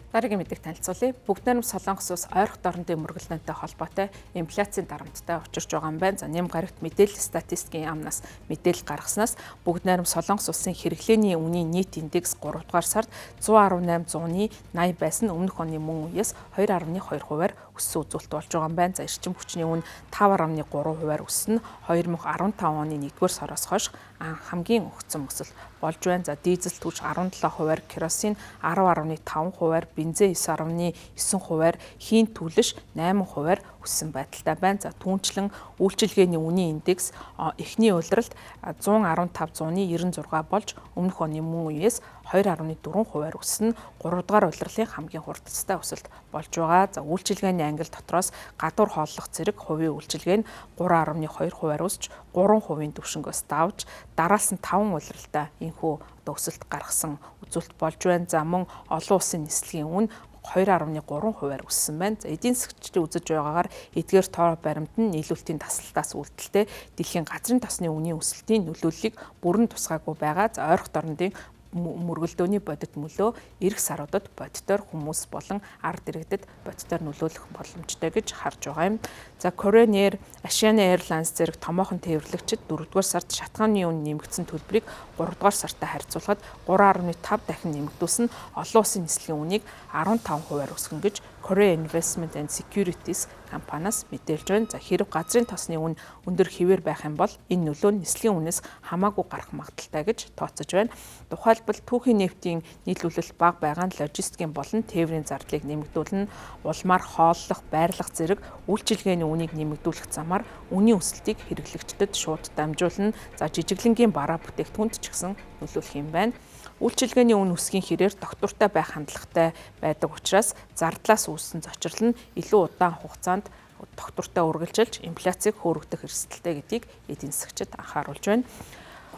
Дараагийн мэдээг танилцуулъя. Бүгд найрамд Солонгос улс ойрхон дорнодын мөргөлдөөнтэй холбоотой инфляцийн дарамттай учирч байгаа юм байна. За нэм гарагт мэдээлэл статистикийн яамнаас мэдээлэл гаргаснаас бүгд найрамд Солонгос улсын хэрэглээний үнийн нийт индекс 3 дугаар сард 118.80 байсан өмнөх оны мөн үеэс 2.2%-аар өссөн үзүүлэлт болж байгаа юм байна. За эрчим хүчний үн 5.3%-аар өснө. 2015 оны 1-р сараас хойш хамгийн өгцөн өсөлт болж байна. За дизель түвш 17%-аар, керосин 10.5%-аар, бензин 9.9%-аар, хийн түлш 8%-аар өссөн байдалтай байна. За түүнчлэн үйлчилгээний үнийн индекс эхний улиралд 115.96 болж өмнөх оны мөн үеэс 2.4%-аар өснө. 3 дугаар улирлын хамгийн хурдтай өсөлт болж байгаа. За үйлчилгээний ангил дотроос гадуур хооллох зэрэг хувийн үйлчилгээ нь 3.2%-аар өсч 3% түвшингөөс давж дараас нь 5 улиралтай энэхүү өсөлт гаргасан үзүүлэлт болж байна. За мөн олон улсын нислэгийн үн 2.3%-аар өссөн байна. За эдийн засгчдын үзэж байгаагаар эдгээр тоо баримт нь нийлүүлэлтийн тасалтаас үүдэлтэй дэлхийн газрын тосны үнийн өсөлтийн нөлөөллийг бүрэн тусгаагүй байгаа. За ойрхон дорнодын мөргөлдөөний бодит мөлөө эх саруудад бодитоор хүмүүс болон ард иргэдэд бодитоор нөлөөлөх боломжтой гэж харж байгаа юм. За Korean Air, Asiana Airlines зэрэг томоохон тээвэрлэгчид 4-р сард шатгааны үн нэмэгдсэн төлбөрийг 3-р сартай харьцуулахад 3.5 дахин нэмэгдүүлсэн олон улсын нислэгийн үнийг 15%-аар өсгөн гэж Korea Investment and Securities компаниас мэдээлж байна. За хэрэг газрын тосны үн өндөр хэвээр байх юм бол энэ нөлөө нь нислэгийн үнээс хамаагүй гарах магадaltaй гэж тооцож байна. Тухайлбал түүхийн нефтийн нийлүүлэлт бага байгаа нь логистикийн болон тээврийн зардлыг нэмэгдүүлнэ, улмаар хооллох, байрлах зэрэг үйлчилгээний үнийг нэмэгдүүлэх замаар үнийн өсөлтийг хэрэглэгчдэд шууд дамжуулна. За жижиглэнгийн бараа бүтээгдэхүүнд ч гэсэн нөлөөлөх юм байна. Үйлчилгээний үн өсгийн хэрээр доктортой байх хандлагатай байдаг учраас зардлаас үүссэн зочрол нь илүү удаан хугацаанд доктортой үргэлжилж инфляцийг хөөрөгдөх эрсдэлтэй гэдгийг эдийн засгчид анхааруулж байна.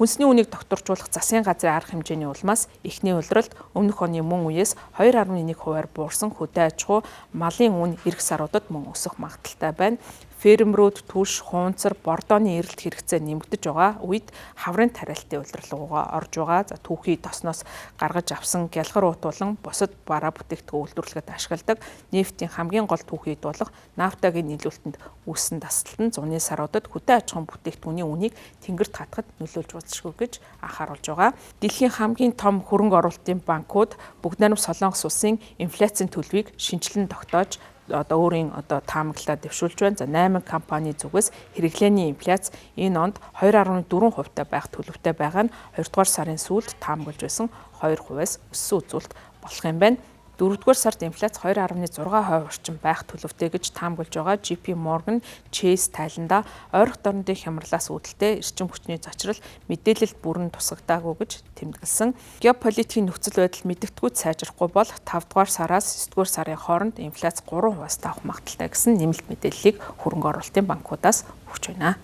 Хүнсний үнийг докторжуулах засгийн газрын арга хэмжээний улмаас эхний улиралд өмнөх оны мөн үеэс 2.1%-аар буурсан хөдөө аж ахуй, малын үн эх саруудад мөн өсөх магадaltaй байна. Фермерүүд түлш, хуунцар, бордооны эрэлт хэрэгцээ нэмэгдэж байгаа үед хаврын тариалтын улирлуугаа орж байгаа. За түүхий тосноос гаргаж авсан гялгар уут болон бусад бараа бүтээгдэхүүн үйлдвэрлэхэд ашигладаг нефтийн хамгийн гол түүхийд болох нафтагийн нийлүүлэлтэнд үүссэн тасалт нь зуны саруудад хөдөө аж ахуйн бүтээгдэхүүний үнийг тэнгэрт хатахад нөлөөлж болзошгүй гэж анхааруулж байгаа. Дэлхийн хамгийн том хөрөнгө оруулалтын банкуд бүгд найрамд Солонгос улсын инфляцийн төлөвийг шинжилэн тогтоож өөрийн таамаглалаа дэвшүүлж байна. За 8 компани зүгээс хэрэглээний инфляц энэ онд 2.4% байх төлөвтэй байгаа нь 2 дугаар сарын сүүлд таамаглаж байсан 2%-аас өссөн үзүүлэлт болох юм байна. 4-р сард инфляц 2.6% орчим байх төлөвтэй гэж таамаглаж байгаа JP Morgan Chase тайландаа ойрхон дорнодын хямралаас үүдэлтэй эрчим хүчний зочрол мэдээлэлд бүрэн тусгагдаагүй гэж тэмдэглэсэн. Геополитикийн нөхцөл байдал мэдэгдэхүйд сайжрахгүй бол 5-р сараас 9-р сарын хооронд инфляц 3%-аас тавах магадaltaй гэсэн нэмэлт мэдээллийг хөрөнгө оруулалтын банкудаас өгч байна.